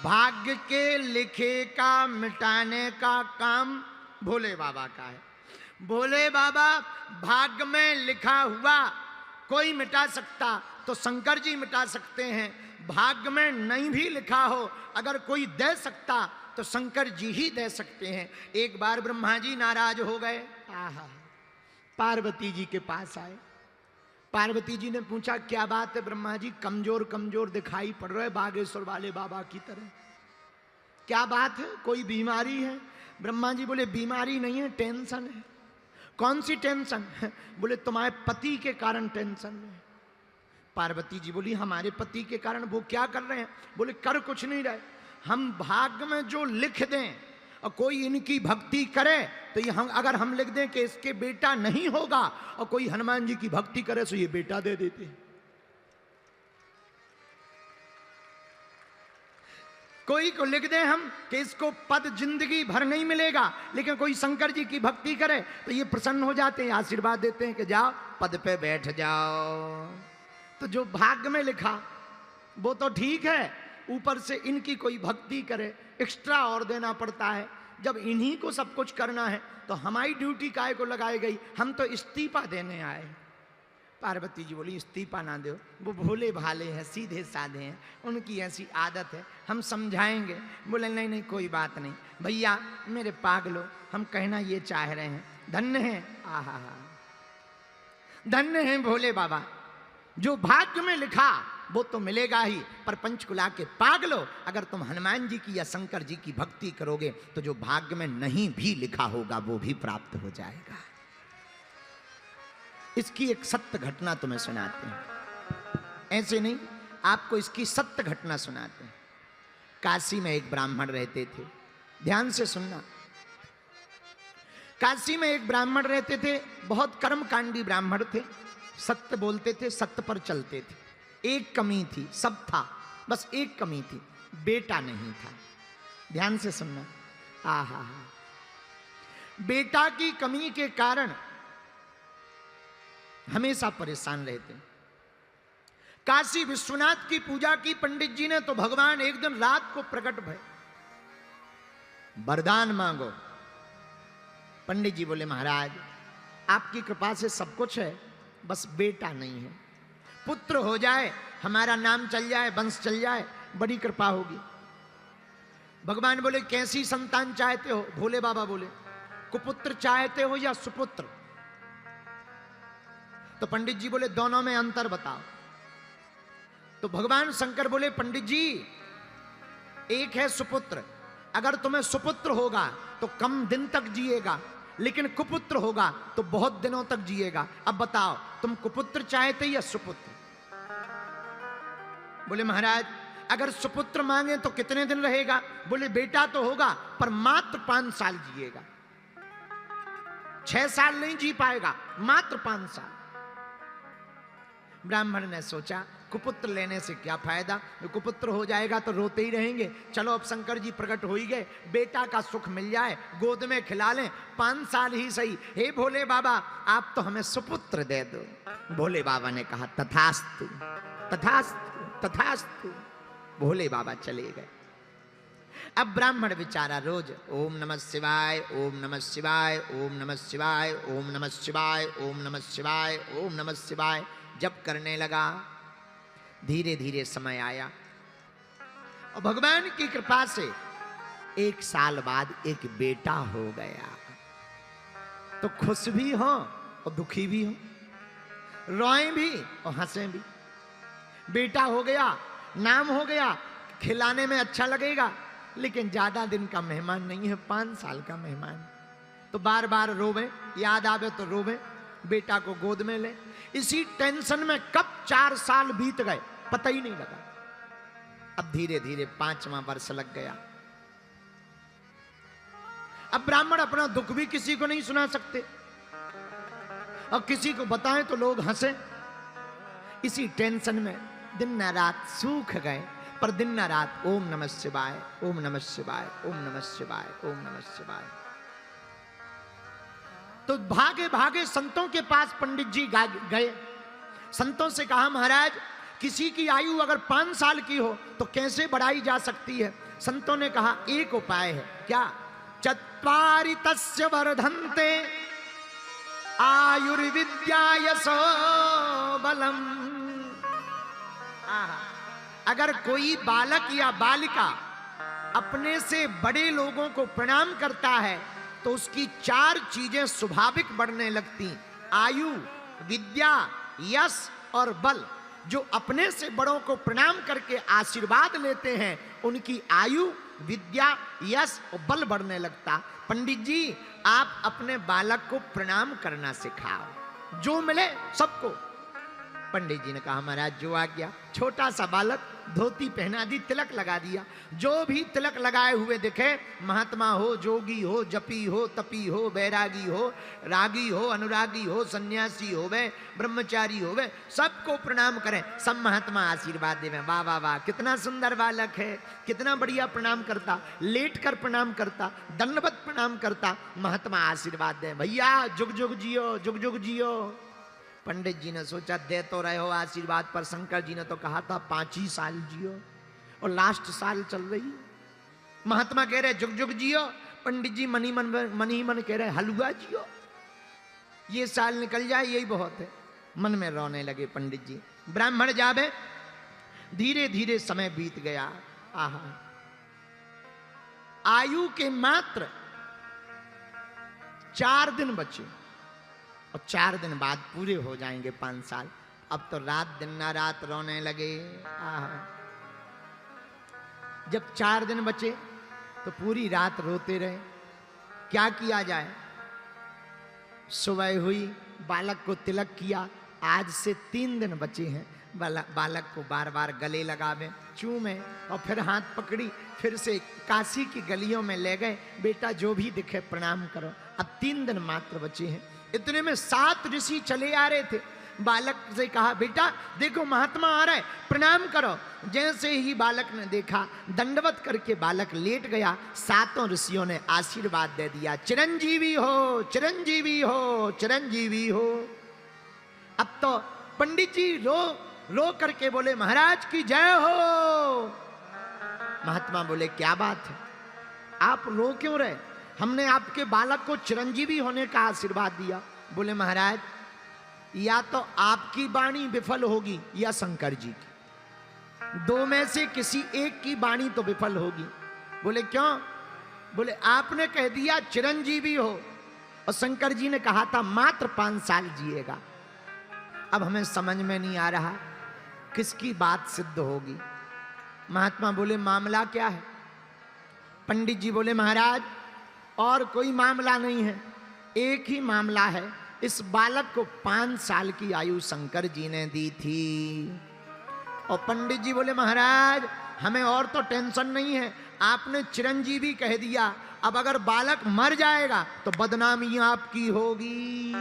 भाग्य के लिखे का मिटाने का काम भोले बाबा का है। भोले बाबा भाग्य में लिखा हुआ कोई मिटा सकता तो शंकर जी मिटा सकते हैं। भाग्य में नहीं भी लिखा हो अगर कोई दे सकता तो शंकर जी ही दे सकते हैं। एक बार ब्रह्मा जी नाराज हो गए, आहा, पार्वती जी के पास आए। पार्वती जी ने पूछा क्या बात है ब्रह्मा जी, कमजोर कमजोर दिखाई पड़ रहे बागेश्वर वाले बाबा की तरह, क्या बात है, कोई बीमारी है? ब्रह्मा जी बोले बीमारी नहीं है, टेंशन है। कौन सी टेंशन? बोले तुम्हारे पति के कारण टेंशन है। पार्वती जी बोली हमारे पति के कारण? वो क्या कर रहे हैं? बोले कर कुछ नहीं रहे, हम भाग्य में जो लिख दें और कोई इनकी भक्ति करे तो ये हम अगर हम लिख दें कि इसके बेटा नहीं होगा और कोई हनुमान जी की भक्ति करे तो ये बेटा दे देते हैं। कोई को लिख दें हम कि इसको पद जिंदगी भर नहीं मिलेगा, लेकिन कोई शंकर जी की भक्ति करे तो ये प्रसन्न हो जाते हैं, आशीर्वाद देते हैं कि जाओ पद पे बैठ जाओ। तो जो भाग्य में लिखा वो तो ठीक है, ऊपर से इनकी कोई भक्ति करे एक्स्ट्रा और देना पड़ता है। जब इन्हीं को सब कुछ करना है तो हमारी ड्यूटी काहे को लगाई गई? हम तो इस्तीफा देने आए। पार्वती जी बोली इस्तीफा ना दो, वो भोले भाले हैं, सीधे साधे हैं, उनकी ऐसी आदत है, हम समझाएंगे। बोले नहीं नहीं कोई बात नहीं भैया, मेरे पागलो, हम कहना ये चाह रहे हैं, धन्य है, आहा धन्य है भोले बाबा, जो भाग्य में लिखा वो तो मिलेगा ही, पर पंचकुला के पागलो, अगर तुम हनुमान जी की या शंकर जी की भक्ति करोगे तो जो भाग्य में नहीं भी लिखा होगा वो भी प्राप्त हो जाएगा। इसकी एक सत्य घटना तुम्हें सुनाते हैं, ऐसे नहीं, आपको इसकी सत्य घटना सुनाते हैं। काशी में एक ब्राह्मण रहते थे, ध्यान से सुनना। काशी में एक ब्राह्मण रहते थे, बहुत कर्मकांडी ब्राह्मण थे, सत्य बोलते थे, सत्य पर चलते थे। एक कमी थी, सब था, बस एक कमी थी, बेटा नहीं था। ध्यान से सुनना, आहा, बेटा की कमी के कारण हमेशा परेशान रहते। काशी विश्वनाथ की पूजा की पंडित जी ने तो भगवान एक दिन रात को प्रकट भय, वरदान मांगो। पंडित जी बोले महाराज आपकी कृपा से सब कुछ है, बस बेटा नहीं है, पुत्र हो जाए, हमारा नाम चल जाए, वंश चल जाए, बड़ी कृपा होगी। भगवान बोले कैसी संतान चाहते हो? भोले बाबा बोले कुपुत्र चाहते हो या सुपुत्र? तो पंडित जी बोले दोनों में अंतर बताओ। तो भगवान शंकर बोले पंडित जी एक है सुपुत्र, अगर तुम्हें सुपुत्र होगा तो कम दिन तक जिएगा, लेकिन कुपुत्र होगा तो बहुत दिनों तक जिएगा। अब बताओ तुम कुपुत्र चाहते या सुपुत्र? बोले महाराज अगर सुपुत्र मांगे तो कितने दिन रहेगा? बोले बेटा तो होगा पर मात्र 5 साल जिएगा, 6 साल नहीं जी पाएगा, मात्र 5 साल। ब्राह्मण ने सोचा कुपुत्र लेने से क्या फायदा, कुपुत्र हो जाएगा तो रोते ही रहेंगे, चलो अब शंकर जी प्रकट हो ही गए, बेटा का सुख मिल जाए, गोद में खिला लें, 5 साल ही सही। हे भोले बाबा आप तो हमें सुपुत्र दे दो। भोले बाबा ने कहा तथास्तु तथास्तु तथास्तु। भोले बाबा चले गए। अब ब्राह्मण बेचारा रोज ओम नमः शिवाय, ओम नमः शिवाय, ओम नमः शिवाय, ओम नमः शिवाय, ओम नमः शिवाय, ओम नमः शिवाय जप करने लगा। धीरे धीरे समय आया और भगवान की कृपा से 1 साल बाद एक बेटा हो गया। तो खुश भी हो और दुखी भी हो, रोए भी और हंसे भी। बेटा हो गया, नाम हो गया, खिलाने में अच्छा लगेगा, लेकिन ज्यादा दिन का मेहमान नहीं है, 5 साल का मेहमान। तो बार बार रोवे, याद आवे तो रोवे, बेटा को गोद में ले। इसी टेंशन में कब 4 साल बीत गए पता ही नहीं लगा। अब धीरे धीरे 5वां वर्ष लग गया। अब ब्राह्मण अपना दुख भी किसी को नहीं सुना सकते और किसी को बताएं तो लोग हंसे। इसी टेंशन में दिन न रात सूख गए, पर दिन न रात ओम नमः शिवाय, ओम नमः शिवाय, ओम नमः शिवाय, ओम नमः शिवाय। तो भागे भागे संतों के पास पंडित जी गए। संतों से कहा महाराज किसी की आयु अगर 5 साल की हो तो कैसे बढ़ाई जा सकती है? संतों ने कहा एक उपाय है। क्या? चत्वारि तस्य वर्धन्ते आयुर्विद्या यशो बलम। अगर कोई बालक या बालिका अपने से बड़े लोगों को प्रणाम करता है तो उसकी 4 चीजें स्वाभाविक बढ़ने लगती, आयु, विद्या, यश और बल। जो अपने से बड़ों को प्रणाम करके आशीर्वाद लेते हैं उनकी आयु, विद्या, यश और बल बढ़ने लगता। पंडित जी आप अपने बालक को प्रणाम करना सिखाओ, जो मिले सबको। पंडित जी ने कहा महाराज जो आ गया। छोटा सा बालक धोती पहना दी, तिलक लगा दिया। जो भी तिलक लगाए हुए दिखे, महात्मा हो, जोगी हो, जपी हो, तपी हो, बैरागी हो, रागी हो, अनुरागी हो, सन्यासी हो वे, ब्रह्मचारी हो वे, सबको प्रणाम करें। सब महात्मा आशीर्वाद देवे। वाह वाह वाह, कितना सुंदर बालक है, कितना बढ़िया प्रणाम करता, लेट कर प्रणाम करता, दंडवत प्रणाम करता। महात्मा आशीर्वाद दे, भैया जुग जुग जियो, जुग जुग जियो। पंडित जी ने सोचा दे तो रहे हो आशीर्वाद, पर शंकर जी ने तो कहा था 5 ही साल जियो और लास्ट साल चल रही। महात्मा कह रहे जुग जुग जियो, पंडित जी मन ही मन कह रहे हलवा जियो, ये साल निकल जाए यही बहुत है। मन में रोने लगे पंडित जी। ब्राह्मण जावे, धीरे धीरे समय बीत गया। आहा, आयु के मात्र 4 दिन बचे और 4 दिन बाद पूरे हो जाएंगे 5 साल। अब तो रात दिन ना रात रोने लगे। जब 4 दिन बचे तो पूरी रात रोते रहे। क्या किया जाए? सुबह हुई, बालक को तिलक किया। आज से 3 दिन बचे हैं। बालक को बार बार गले लगावे, चूमे और फिर हाथ पकड़ी, फिर से काशी की गलियों में ले गए। बेटा जो भी दिखे प्रणाम करो। अब 3 दिन मात्र बचे हैं। इतने में 7 ऋषि चले आ रहे थे। बालक से कहा बेटा देखो महात्मा आ रहा है, प्रणाम करो। जैसे ही बालक ने देखा, दंडवत करके बालक लेट गया। 7 ऋषियों ने आशीर्वाद दे दिया, चिरंजीवी हो, चिरंजीवी हो, चिरंजीवी हो। अब तो पंडित जी रो करके बोले महाराज की जय हो। महात्मा बोले क्या बात है, आप रो क्यों रहे? हमने आपके बालक को चिरंजीवी होने का आशीर्वाद दिया। बोले महाराज या तो आपकी वाणी विफल होगी या शंकर जी की, 2 में से किसी एक की वाणी तो विफल होगी। बोले क्यों? बोले आपने कह दिया चिरंजीवी हो और शंकर जी ने कहा था मात्र 5 साल जिएगा। अब हमें समझ में नहीं आ रहा किसकी बात सिद्ध होगी। महात्मा बोले मामला क्या है? पंडित जी बोले महाराज और कोई मामला नहीं है, एक ही मामला है। इस बालक को 5 साल की आयु शंकर जी ने दी थी। और पंडित जी बोले महाराज हमें और तो टेंशन नहीं है, आपने चिरंजीवी कह दिया। अब अगर बालक मर जाएगा तो बदनामी आपकी होगी।